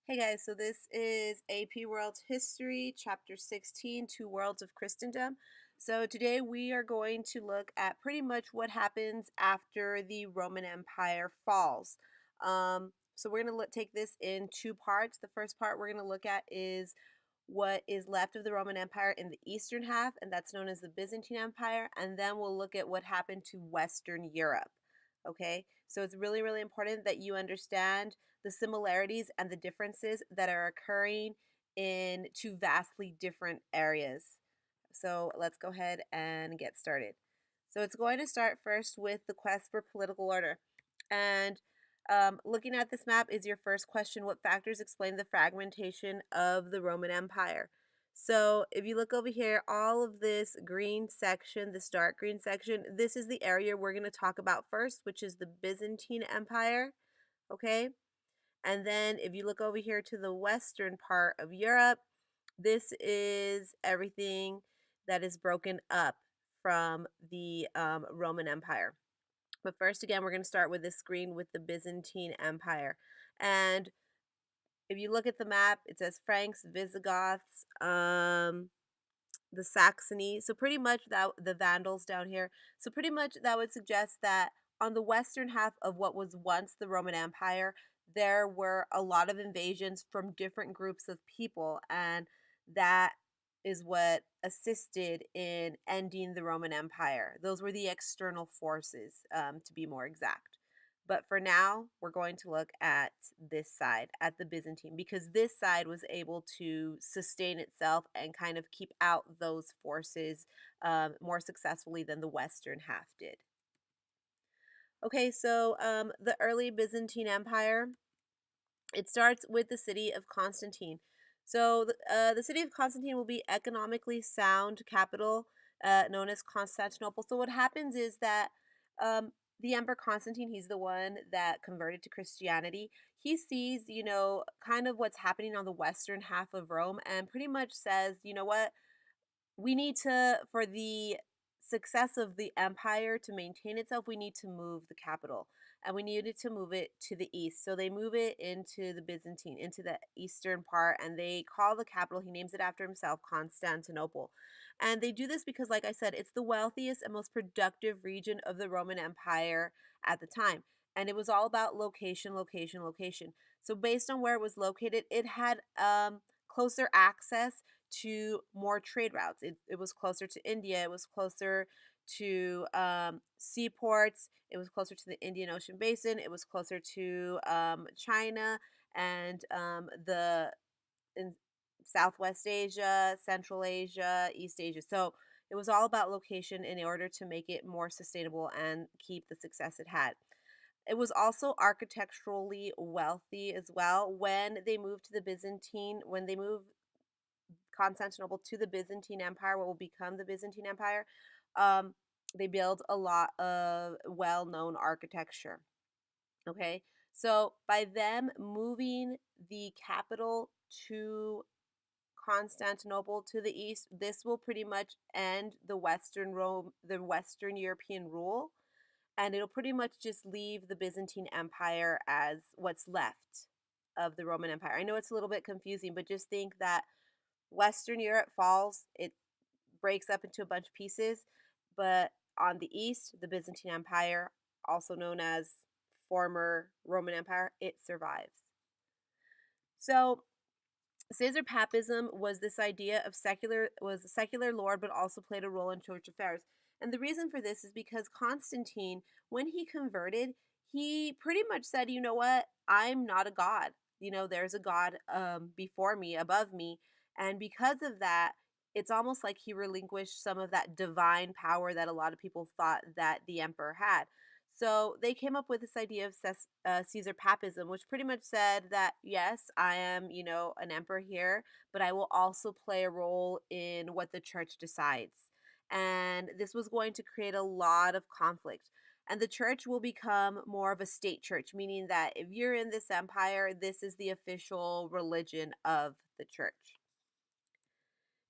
Hey guys, so this is AP World History, Chapter 16, Two Worlds of Christendom. So today we are going to look at pretty much what happens after the Roman Empire falls. So we're going to take this in two parts. The first part we're going to look at is what is left of the Roman Empire in the eastern half, and that's known as the Byzantine Empire. And then we'll look at what happened to Western Europe. Okay, so it's really, really important that you understand the similarities and the differences that are occurring in two vastly different areas. So let's go ahead and get started. So it's going to start first with the quest for political order. And looking at this map is your first question. What factors explain the fragmentation of the Roman Empire? So if you look over here, all of this green section, this dark green section, this is the area we're going to talk about first, which is the Byzantine Empire. Okay. And then if you look over here to the western part of Europe, this is everything that is broken up from the Roman Empire. But first, again, we're going to start with this screen with the Byzantine Empire. And if you look at the map, it says Franks, Visigoths, the Saxony. So pretty much that the Vandals down here. So pretty much that would suggest that on the western half of what was once the Roman Empire, there were a lot of invasions from different groups of people, and that is what assisted in ending the Roman Empire. Those were the external forces, to be more exact. But for now, we're going to look at this side, at the Byzantine, because this side was able to sustain itself and kind of keep out those forces more successfully than the Western half did. Okay, so the early Byzantine Empire, it starts with the city of Constantine. So the city of Constantine will be economically sound capital known as Constantinople. So what happens is that the Emperor Constantine, he's the one that converted to Christianity. He sees, kind of what's happening on the western half of Rome and pretty much says, you know what, we need to, for the success of the empire to maintain itself, we need to move the capital, and we needed to move it to the east. So they move it into the Byzantine, into the eastern part, and they call the capital, he names it after himself, Constantinople. And they do this because, like I said, it's the wealthiest and most productive region of the Roman Empire at the time. And it was all about location, location, location. So based on where it was located, it had closer access to more trade routes. It was closer to India. It was closer to seaports. It was closer to the Indian Ocean basin. It was closer to China and the in Southwest Asia, Central Asia, East Asia. So it was all about location in order to make it more sustainable and keep the success it had. It was also architecturally wealthy as well. When they moved to the Byzantine, when they moved Constantinople to the Byzantine Empire, what will become the Byzantine Empire, um, they build a lot of well known architecture. Okay, so by them moving the capital to Constantinople to the east, this will pretty much end the Western Rome, the Western European rule, and it'll pretty much just leave the Byzantine Empire as what's left of the Roman Empire. I know it's a little bit confusing, but just think that Western Europe falls, it breaks up into a bunch of pieces, but on the east, the Byzantine Empire, also known as former Roman Empire, it survives. So Caesar Papism was this idea of was a secular lord, but also played a role in church affairs. And the reason for this is because Constantine, when he converted, he pretty much said, you know what, I'm not a god. There's a god before me, above me. And because of that, it's almost like he relinquished some of that divine power that a lot of people thought that the emperor had. So they came up with this idea of Caesar Papism, which pretty much said that, yes, I am, an emperor here, but I will also play a role in what the church decides. And this was going to create a lot of conflict. And the church will become more of a state church, meaning that if you're in this empire, this is the official religion of the church.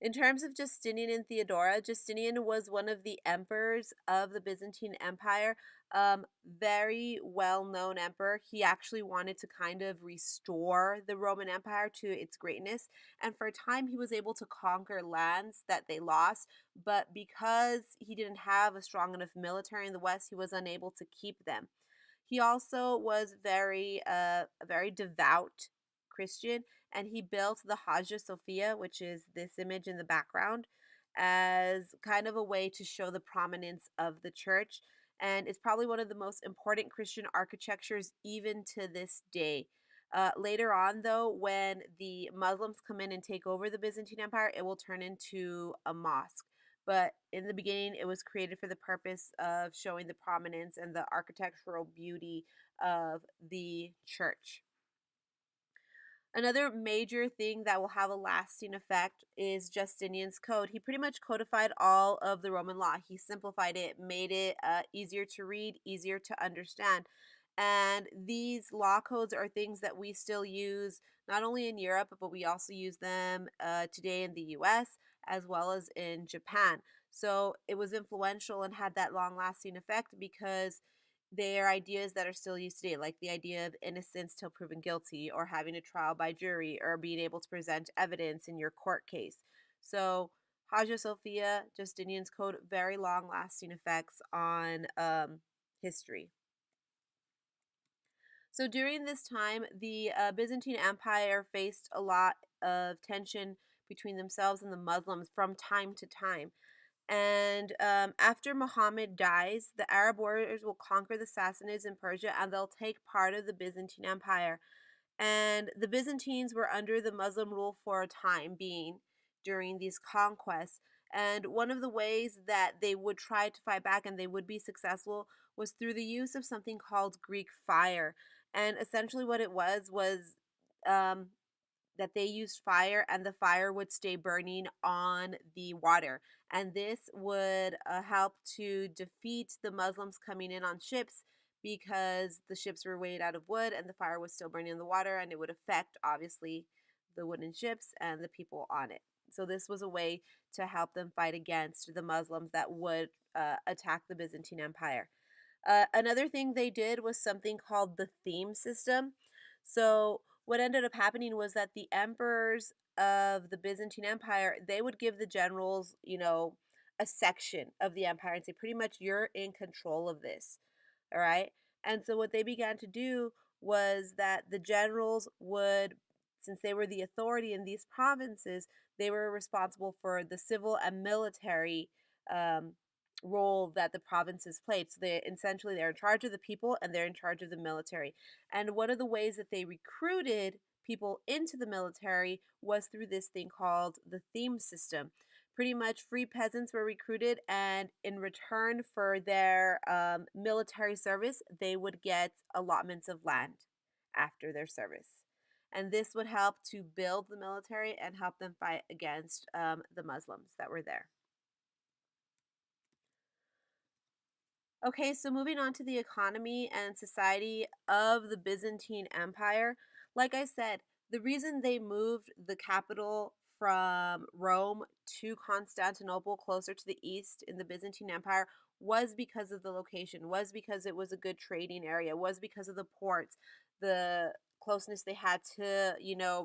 In terms of Justinian and Theodora, Justinian was one of the emperors of the Byzantine Empire. Very well known emperor. He actually wanted to kind of restore the Roman Empire to its greatness. And for a time, he was able to conquer lands that they lost. But because he didn't have a strong enough military in the West, he was unable to keep them. He also was a very devout Christian, and he built the Hagia Sophia, which is this image in the background, as kind of a way to show the prominence of the church. And it's probably one of the most important Christian architectures even to this day. Later on, though, when the Muslims come in and take over the Byzantine Empire, it will turn into a mosque. But in the beginning, it was created for the purpose of showing the prominence and the architectural beauty of the church. Another major thing that will have a lasting effect is Justinian's code. He pretty much codified all of the Roman law. He simplified it, made it easier to read, easier to understand. And these law codes are things that we still use not only in Europe, but we also use them today in the US as well as in Japan. So it was influential and had that long lasting effect because they are ideas that are still used today, like the idea of innocence till proven guilty, or having a trial by jury, or being able to present evidence in your court case. So, Hagia Sophia, Justinian's Code, very long lasting effects on history. So, during this time, the Byzantine Empire faced a lot of tension between themselves and the Muslims from time to time. And after Muhammad dies, the Arab warriors will conquer the Sassanids in Persia and they'll take part of the Byzantine Empire. And the Byzantines were under the Muslim rule for a time being during these conquests. And one of the ways that they would try to fight back and they would be successful was through the use of something called Greek fire. And essentially, what it was um, that they used fire and the fire would stay burning on the water. And this would help to defeat the Muslims coming in on ships because the ships were made out of wood and the fire was still burning in the water, and it would affect, obviously, the wooden ships and the people on it. So, this was a way to help them fight against the Muslims that would attack the Byzantine Empire. Another thing they did was something called the theme system. So what ended up happening was that the emperors of the Byzantine Empire, they would give the generals, a section of the empire and say, pretty much, you're in control of this. All right. And so what they began to do was that the generals would, since they were the authority in these provinces, they were responsible for the civil and military um, role that the provinces played. So they're in charge of the people and they're in charge of the military. And one of the ways that they recruited people into the military was through this thing called the theme system. Pretty much free peasants were recruited, and in return for their military service, they would get allotments of land after their service. And this would help to build the military and help them fight against the Muslims that were there. Okay, so moving on to the economy and society of the Byzantine Empire. Like I said, the reason they moved the capital from Rome to Constantinople, closer to the east in the Byzantine Empire, was because of the location, was because it was a good trading area, was because of the ports, the closeness they had to,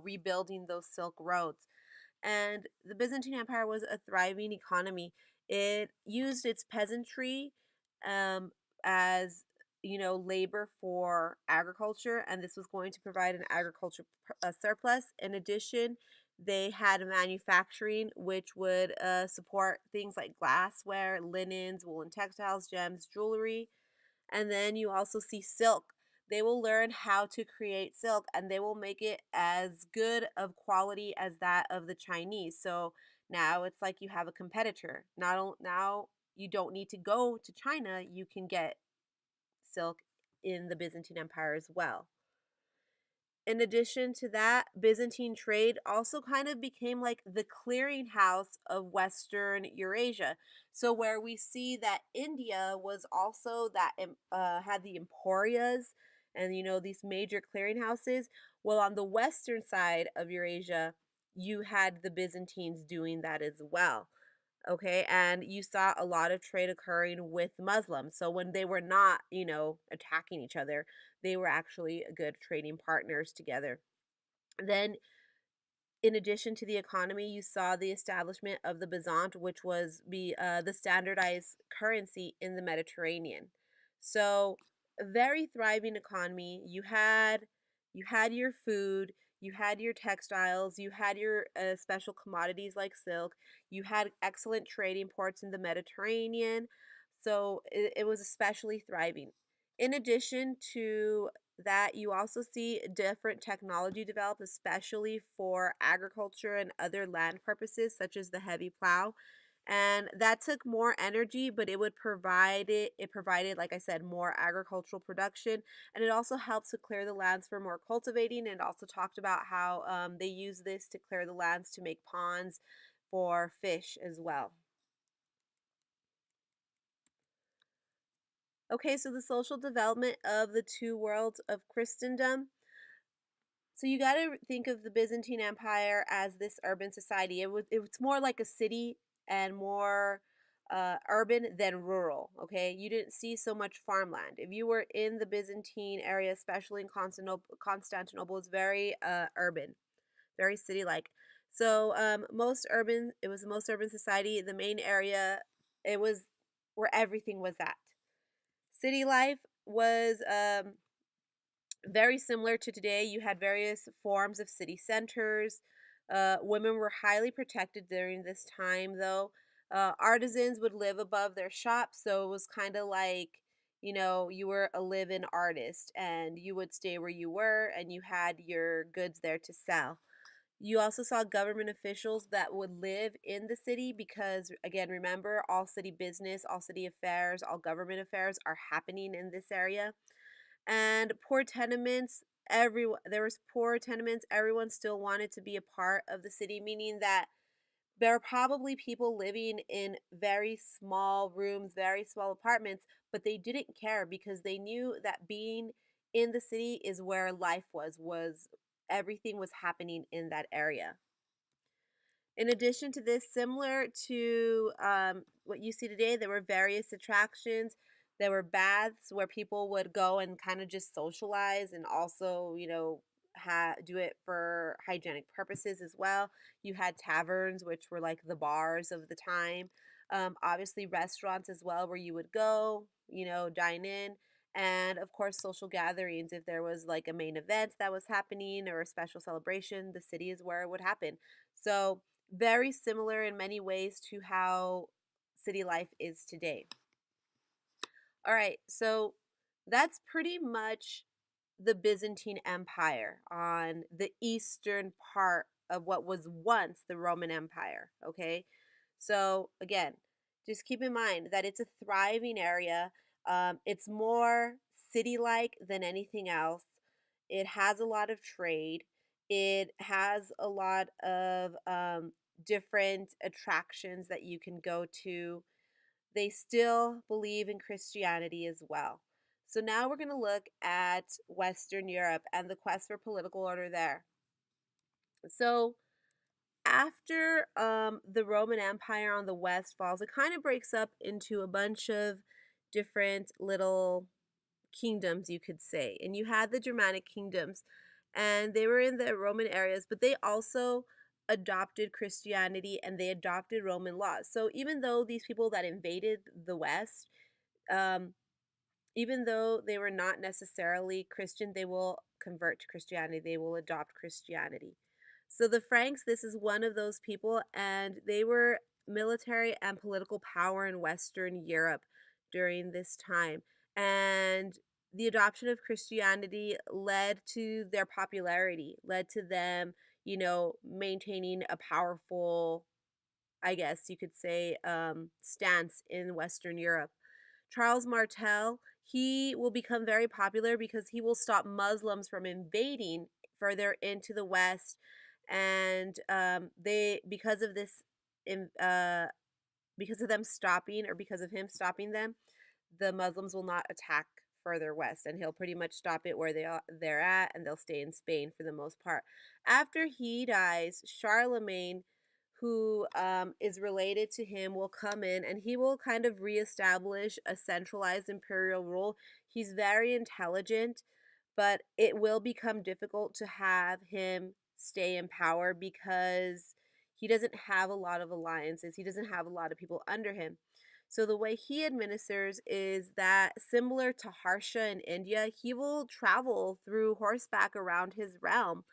rebuilding those Silk Roads. And the Byzantine Empire was a thriving economy. It used its peasantry um, as labor for agriculture, and this was going to provide an agriculture surplus. In addition, they had manufacturing, which would support things like glassware, linens, woolen textiles, gems, jewelry. And then you also see silk. They will learn how to create silk and they will make it as good of quality as that of the Chinese. So now it's like you have a competitor. Now you don't need to go to China, you can get silk in the Byzantine Empire as well. In addition to that, Byzantine trade also kind of became like the clearinghouse of Western Eurasia. So where we see that India was also that had the emporias and these major clearinghouses. Well, on the western side of Eurasia, you had the Byzantines doing that as well. Okay, and you saw a lot of trade occurring with Muslims. So when they were not, attacking each other, they were actually good trading partners together. Then, in addition to the economy, you saw the establishment of the Byzant, which was the standardized currency in the Mediterranean. So, a very thriving economy. You had your food, you had your textiles, you had your special commodities like silk. You had excellent trading ports in the Mediterranean. So it was especially thriving. In addition to that, you also see different technology develop, especially for agriculture and other land purposes, such as the heavy plow. And that took more energy, but it provided, like I said, more agricultural production. And it also helps to clear the lands for more cultivating. And also talked about how they use this to clear the lands to make ponds for fish as well. Okay, so the social development of the two worlds of Christendom. So you got to think of the Byzantine Empire as this urban society. It's more like a city and more urban than rural. Okay, you didn't see so much farmland. If you were in the Byzantine area, especially in Constantinople, it's very urban, very city-like. So most urban, it was the most urban society. The main area, it was where everything was at. City life was very similar to today. You had various forms of city centers. Women were highly protected during this time, though. Artisans would live above their shops, so it was kind of like, you were a live in artist and you would stay where you were and you had your goods there to sell. You also saw government officials that would live in the city because, again, remember, all city business, all city affairs, all government affairs are happening in this area. And poor tenements, everyone there was poor tenements, everyone still wanted to be a part of the city, meaning that there are probably people living in very small rooms, very small apartments, but they didn't care because they knew that being in the city is where life was everything was happening in that area. In addition to this, similar to what you see today, there were various attractions. There were baths where people would go and kind of just socialize and also, do it for hygienic purposes as well. You had taverns, which were like the bars of the time. Obviously, restaurants as well, where you would go, dine in. And of course, social gatherings. If there was like a main event that was happening or a special celebration, the city is where it would happen. So, very similar in many ways to how city life is today. All right, so that's pretty much the Byzantine Empire on the eastern part of what was once the Roman Empire, okay? So, again, just keep in mind that it's a thriving area. It's more city like than anything else. It has a lot of trade, it has a lot of different attractions that you can go to. They still believe in Christianity as well. So now we're going to look at Western Europe and the quest for political order there. So after the Roman Empire on the west falls, it kind of breaks up into a bunch of different little kingdoms, you could say. And you had the Germanic kingdoms, and they were in the Roman areas, but they also adopted Christianity and they adopted Roman laws. So even though these people that invaded the West, um, even though they were not necessarily Christian, they will convert to Christianity, they will adopt Christianity. So the Franks, this is one of those people, and they were military and political power in Western Europe during this time. And the adoption of Christianity led to their popularity, led to them, maintaining a powerful, I guess you could say, stance in Western Europe. Charles Martel, he will become very popular because he will stop Muslims from invading further into the West, and they because of this, in, because of them stopping or because of him stopping them, the Muslims will not attack further west, and he'll pretty much stop it where they're at, and they'll stay in Spain for the most part. After he dies, Charlemagne, who is related to him, will come in, and he will kind of reestablish a centralized imperial rule. He's very intelligent, but it will become difficult to have him stay in power because he doesn't have a lot of alliances. He doesn't have a lot of people under him. So the way he administers is that, similar to Harsha in India, he will travel through horseback around his realm.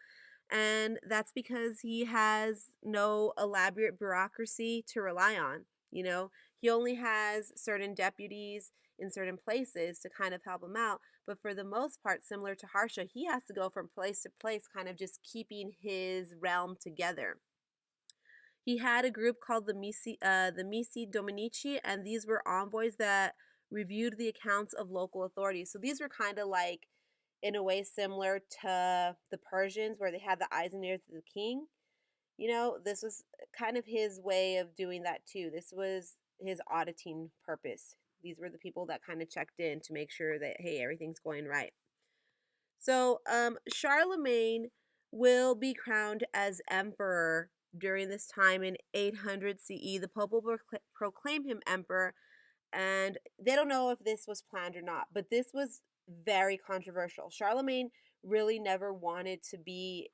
And that's because he has no elaborate bureaucracy to rely on. He only has certain deputies in certain places to kind of help him out. But for the most part, similar to Harsha, he has to go from place to place, kind of just keeping his realm together. He had a group called the Missi Dominici, and these were envoys that reviewed the accounts of local authorities. So these were kind of like, in a way, similar to the Persians, where they had the eyes and ears of the king. This was kind of his way of doing that too. This was his auditing purpose. These were the people that kind of checked in to make sure that, hey, everything's going right. So Charlemagne will be crowned as emperor during this time in 800 CE. The Pope will proclaim him emperor, and they don't know if this was planned or not, but this was very controversial. Charlemagne really never wanted to be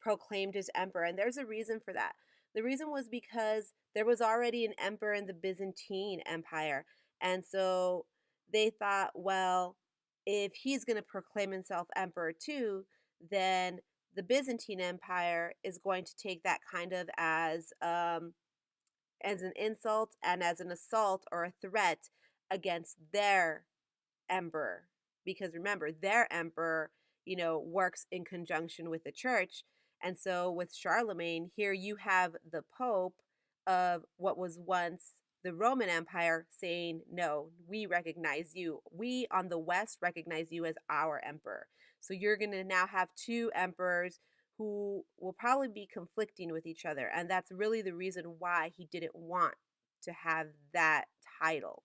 proclaimed as emperor, and there's a reason for that. The reason was because there was already an emperor in the Byzantine Empire, and so they thought, well, if he's going to proclaim himself emperor too, then the Byzantine Empire is going to take that kind of as an insult and as an assault or a threat against their emperor. Because remember, their emperor, works in conjunction with the church. And so with Charlemagne, here you have the Pope of what was once the Roman Empire saying, no, we recognize you. We on the West recognize you as our emperor. So you're going to now have two emperors who will probably be conflicting with each other. And that's really the reason why he didn't want to have that title.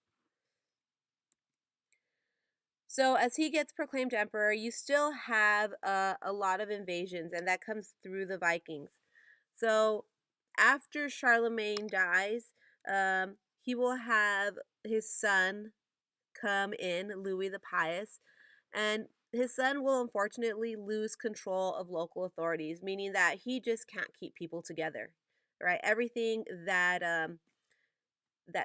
So as he gets proclaimed emperor, you still have a lot of invasions, and that comes through the Vikings. So after Charlemagne dies, he will have his son come in, Louis the Pious, and his son will unfortunately lose control of local authorities, meaning that he just can't keep people together, right? Everything that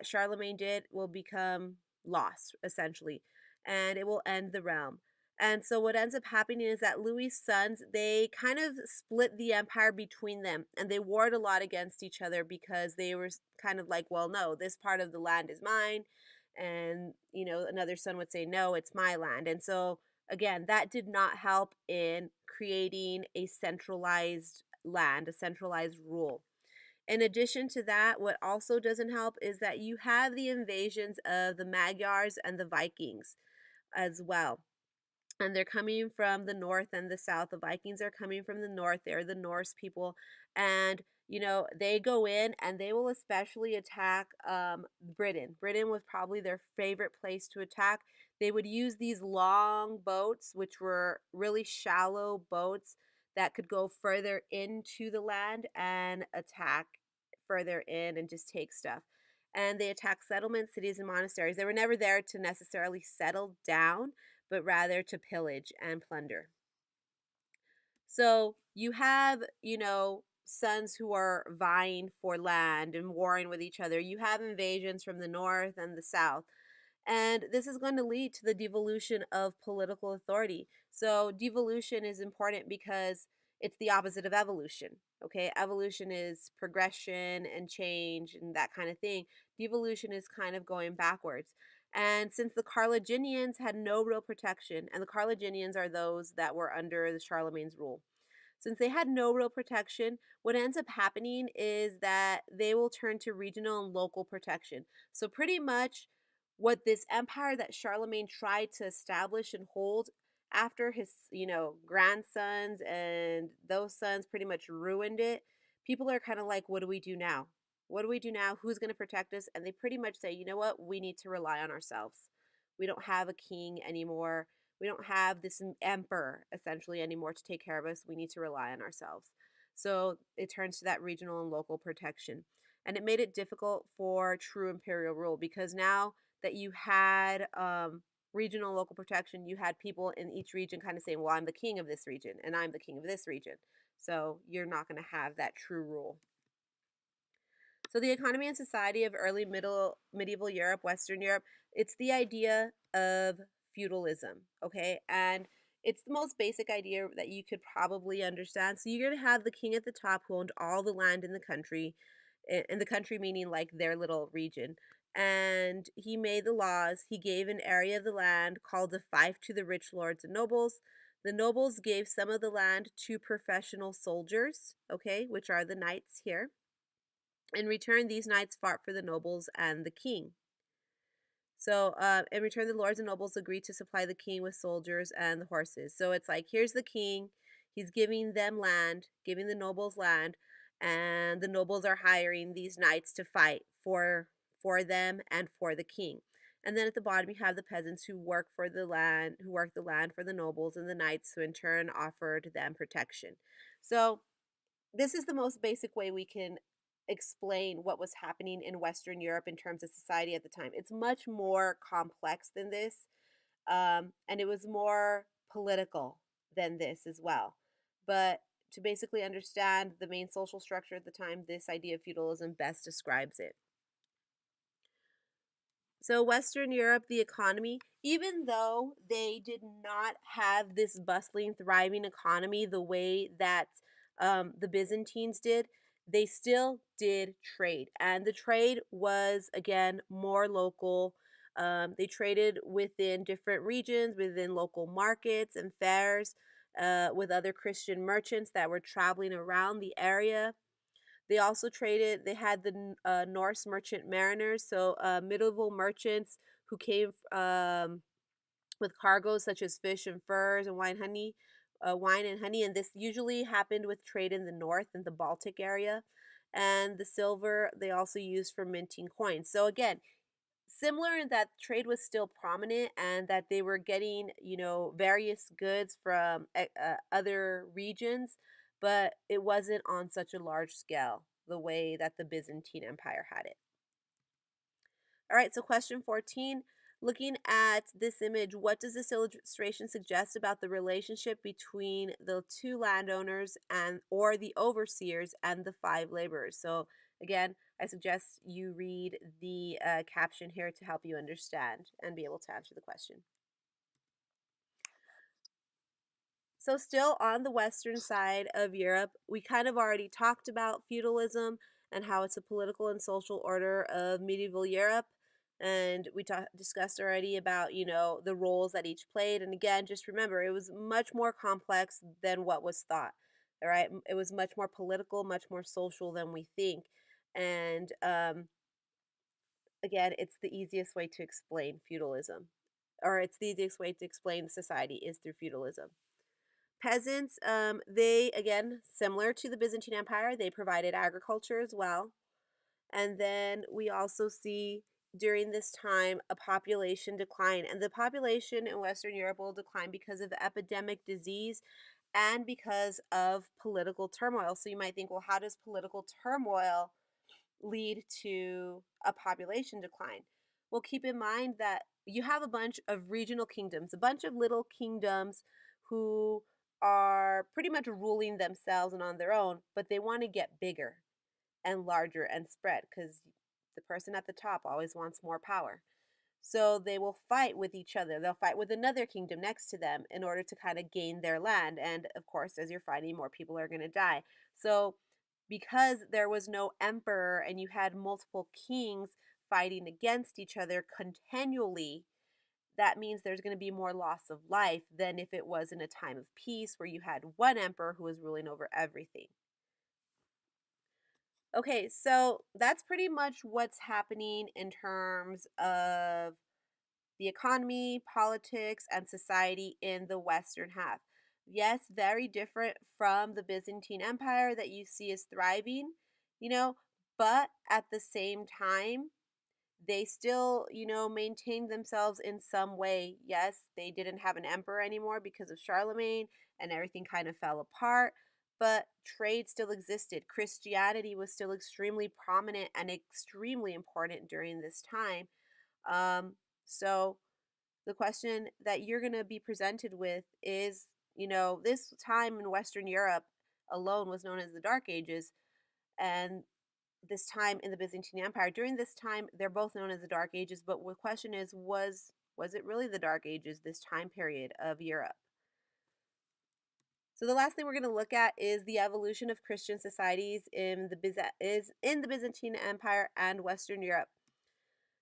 Charlemagne did will become lost, essentially, and it will end the realm. And so what ends up happening is that Louis' sons, they kind of split the empire between them, and they warred a lot against each other because they were kind of like, well, no, this part of the land is mine. And, another son would say, no, it's my land. And so, again, that did not help in creating a centralized land, a centralized rule. In addition to that, what also doesn't help is that you have the invasions of the Magyars and the Vikings as well. And they're coming from the north and the south. The Vikings are coming from the north. They're the Norse people. And, they go in and they will especially attack Britain. Britain was probably their favorite place to attack. They would use these long boats, which were really shallow boats that could go further into the land and attack further in and just take stuff. And they attacked settlements, cities, and monasteries. They were never there to necessarily settle down, but rather to pillage and plunder. So you have, sons who are vying for land and warring with each other. You have invasions from the north and the south. And this is going to lead to the devolution of political authority. So devolution is important because it's the opposite of evolution. Okay, evolution is progression and change and that kind of thing. Devolution is kind of going backwards. And since the Carthaginians had no real protection, and the Carthaginians are those that were under the Charlemagne's rule, since they had no real protection, what ends up happening is that they will turn to regional and local protection. So pretty much what this empire that Charlemagne tried to establish and hold after his, grandsons and those sons pretty much ruined it, people are kind of like, what do we do now? What do we do now? Who's going to protect us? And they pretty much say, you know what? We need to rely on ourselves. We don't have a king anymore. We don't have this emperor essentially anymore to take care of us. We need to rely on ourselves. So it turns to that regional and local protection. And it made it difficult for true imperial rule because now that you had regional and local protection, you had people in each region kind of saying, well, I'm the king of this region and I'm the king of this region. So you're not going to have that true rule. So the economy and society of early medieval Europe, Western Europe, it's the idea of feudalism, okay? And it's the most basic idea that you could probably understand. So you're going to have the king at the top who owned all the land in the country meaning like their little region. And he made the laws. He gave an area of the land called a fief to the rich lords and nobles. The nobles gave some of the land to professional soldiers, okay, which are the knights here. In return, these knights fought for the nobles and the king. So, in return, the lords and nobles agreed to supply the king with soldiers and the horses. So it's like, here's the king, he's giving them land, giving the nobles land, and the nobles are hiring these knights to fight for them and for the king. And then at the bottom, you have the peasants who work for the land, who work the land for the nobles, and the knights who in turn offered them protection. So this is the most basic way we can explain what was happening in Western Europe in terms of society at the time. It's much more complex than this, and it was more political than this as well. But to basically understand the main social structure at the time, this idea of feudalism best describes it. So, Western Europe, the economy, even though they did not have this bustling, thriving economy the way that the Byzantines did, they still did trade. And the trade was, again, more local. They traded within different regions, within local markets and fairs, with other Christian merchants that were traveling around the area. They also traded, they had the Norse merchant mariners, so medieval merchants who came with cargoes such as fish and furs and wine and honey. And this usually happened with trade in the north in the Baltic area. And the silver they also used for minting coins. So again, similar in that trade was still prominent and that they were getting, various goods from other regions, but it wasn't on such a large scale the way that the Byzantine Empire had it. All right, so question 14. Looking at this image, what does this illustration suggest about the relationship between the two landowners and or the overseers and the five laborers? So again, I suggest you read the caption here to help you understand and be able to answer the question. So still on the western side of Europe, we kind of already talked about feudalism and how it's a political and social order of medieval Europe. And we discussed already about, the roles that each played. And again, just remember, it was much more complex than what was thought. All right. It was much more political, much more social than we think. And again, it's the easiest way to explain feudalism, or it's the easiest way to explain society is through feudalism. Peasants, they, again, similar to the Byzantine Empire, they provided agriculture as well. And then we also see during this time a population decline. And the population in Western Europe will decline because of epidemic disease and because of political turmoil. So you might think, well, how does political turmoil lead to a population decline? Well, keep in mind that you have a bunch of regional kingdoms, a bunch of little kingdoms who are pretty much ruling themselves and on their own, but they want to get bigger and larger and spread because the person at the top always wants more power. So they will fight with each other. They'll fight with another kingdom next to them in order to kind of gain their land. And of course, as you're fighting, more people are going to die. So because there was no emperor and you had multiple kings fighting against each other continually, that means there's going to be more loss of life than if it was in a time of peace where you had one emperor who was ruling over everything. Okay, so that's pretty much what's happening in terms of the economy, politics, and society in the Western half. Yes, very different from the Byzantine Empire that you see is thriving, you know, but at the same time, they still, maintained themselves in some way. Yes, they didn't have an emperor anymore because of Charlemagne, and everything kind of fell apart, but trade still existed. Christianity was still extremely prominent and extremely important during this time. So the question that you're going to be presented with is, this time in Western Europe alone was known as the Dark Ages, and this time in the Byzantine Empire. During this time, they're both known as the Dark Ages, but the question is, was it really the Dark Ages, this time period of Europe? So the last thing we're going to look at is the evolution of Christian societies in the Byzantine Empire and Western Europe.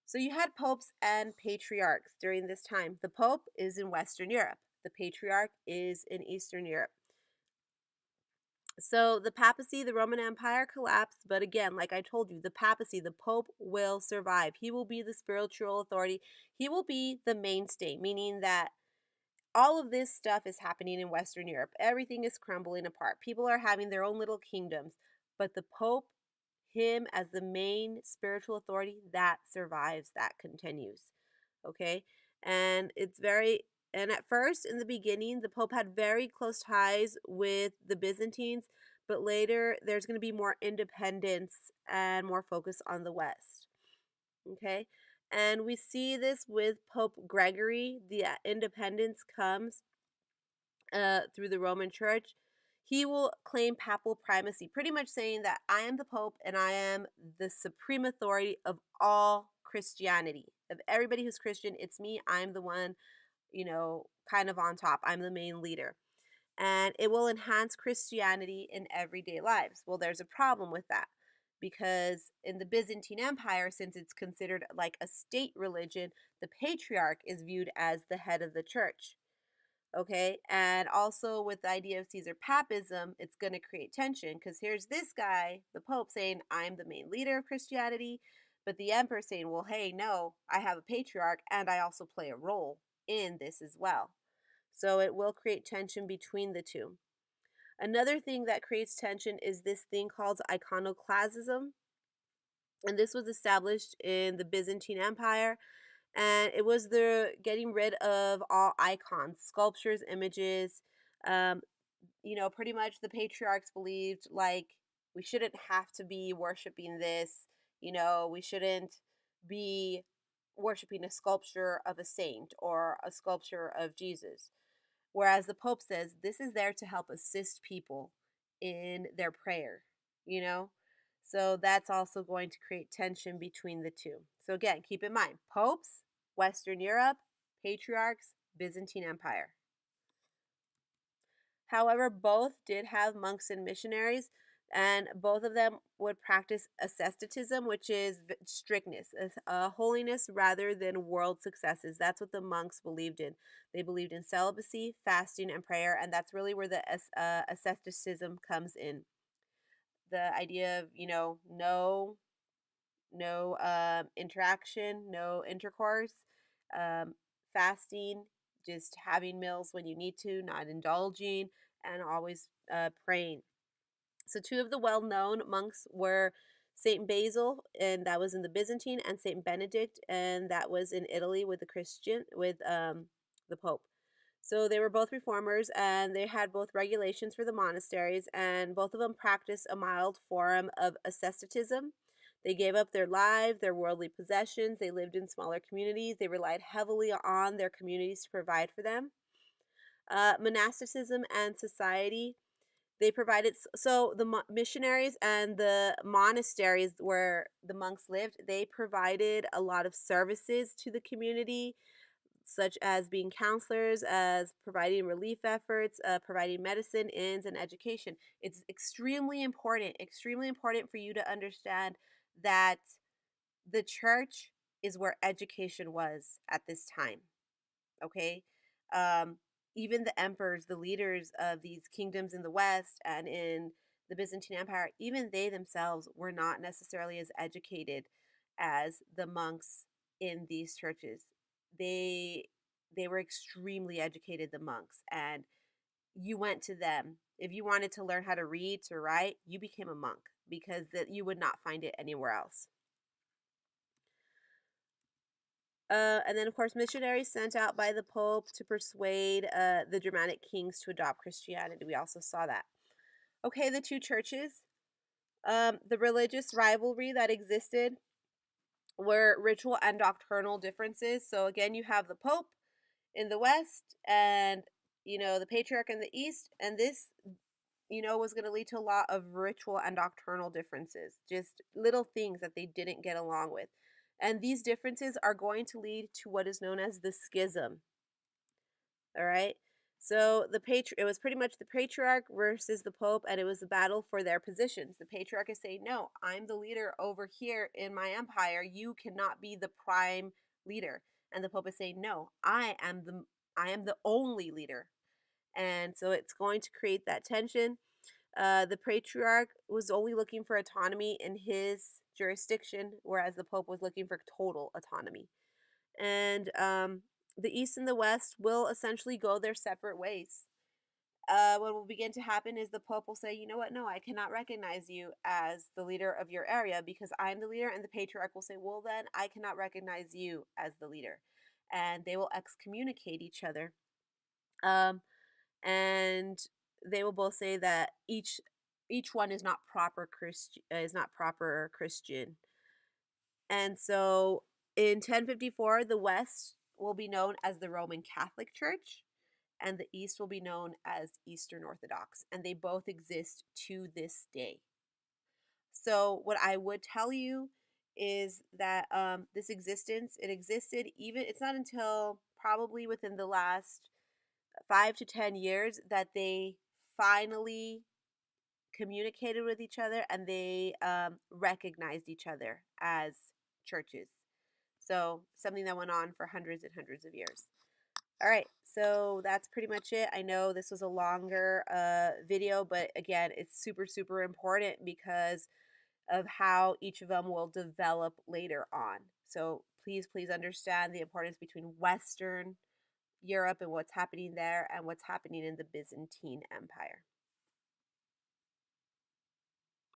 So you had popes and patriarchs during this time. The pope is in Western Europe. The patriarch is in Eastern Europe. So the papacy, the Roman Empire collapsed, but again, like I told you, the papacy, the pope will survive. He will be the spiritual authority. He will be the mainstay, meaning that all of this stuff is happening in Western Europe. Everything is crumbling apart. People are having their own little kingdoms, but the pope, him as the main spiritual authority, that survives, that continues. Okay? And at first, in the beginning, the Pope had very close ties with the Byzantines, but later there's going to be more independence and more focus on the West. Okay? And we see this with Pope Gregory. The independence comes through the Roman Church. He will claim papal primacy, pretty much saying that I am the Pope and I am the supreme authority of all Christianity. Of everybody who's Christian, it's me. I'm the one, kind of on top. I'm the main leader. And it will enhance Christianity in everyday lives. Well, there's a problem with that because in the Byzantine Empire, since it's considered like a state religion, the patriarch is viewed as the head of the church. Okay, and also with the idea of Caesar papism, it's going to create tension because here's this guy, the Pope, saying, I'm the main leader of Christianity, but the emperor saying, well, hey, no, I have a patriarch and I also play a role in this as well. So it will create tension between the two. Another thing that creates tension is this thing called iconoclasm, and this was established in the Byzantine Empire, and it was the getting rid of all icons, sculptures, images. Um, pretty much the patriarchs believed like we shouldn't have to be worshiping this. We shouldn't be worshiping a sculpture of a saint or a sculpture of Jesus. Whereas the Pope says this is there to help assist people in their prayer, you know? So that's also going to create tension between the two. So again, keep in mind popes, Western Europe, patriarchs, Byzantine Empire. However, both did have monks and missionaries, and both of them would practice asceticism, which is strictness, holiness rather than world successes. That's what the monks believed in. They believed in celibacy, fasting, and prayer, and that's really where the asceticism comes in. The idea of no interaction, no intercourse, um, fasting, just having meals when you need to, not indulging, and always praying. So two of the well-known monks were Saint Basil, and that was in the Byzantine, and Saint Benedict, and that was in Italy with the Pope. So they were both reformers, and they had both regulations for the monasteries, and both of them practiced a mild form of asceticism. They gave up their lives, their worldly possessions. They lived in smaller communities. They relied heavily on their communities to provide for them. Monasticism and society, they provided, so the missionaries and the monasteries where the monks lived, they provided a lot of services to the community, such as being counselors, as providing relief efforts, providing medicine, inns, and education. It's extremely important for you to understand that the church is where education was at this time. Okay? Um, Even the emperors, the leaders of these kingdoms in the West and in the Byzantine Empire, even they themselves were not necessarily as educated as the monks in these churches. They they were extremely educated, the monks, and you went to them. If you wanted to learn how to read, to write, you became a monk because you would not find it anywhere else. And then, of course, missionaries sent out by the Pope to persuade the Germanic kings to adopt Christianity. We also saw that. Okay, the two churches. The religious rivalry that existed were ritual and doctrinal differences. So, again, you have the Pope in the West and, the Patriarch in the East. And this, was going to lead to a lot of ritual and doctrinal differences, just little things that they didn't get along with. And these differences are going to lead to what is known as the schism. All right. So it was pretty much the patriarch versus the pope, and it was a battle for their positions. The patriarch is saying, "No, I'm the leader over here in my empire. You cannot be the prime leader." And the pope is saying, "No, I am the only leader." And so it's going to create that tension. The patriarch was only looking for autonomy in his jurisdiction, whereas the pope was looking for total autonomy. And the East and the West will essentially go their separate ways. What will begin to happen is the Pope will say, "You know what? No, I cannot recognize you as the leader of your area because I'm the leader." And the Patriarch will say, "Well, then I cannot recognize you as the leader." And they will excommunicate each other. And they will both say that each one is not proper Christian. And so in 1054, the West will be known as the Roman Catholic Church, and the East will be known as Eastern Orthodox, and they both exist to this day. So what I would tell you is that this existence, it existed it's not until probably within the last 5 to 10 years that they finally communicated with each other and they recognized each other as churches. So something that went on for hundreds and hundreds of years. All right, so that's pretty much it. I know this was a longer video, but again, it's super, super important because of how each of them will develop later on. So please, please understand the importance between Western Europe and what's happening there and what's happening in the Byzantine Empire.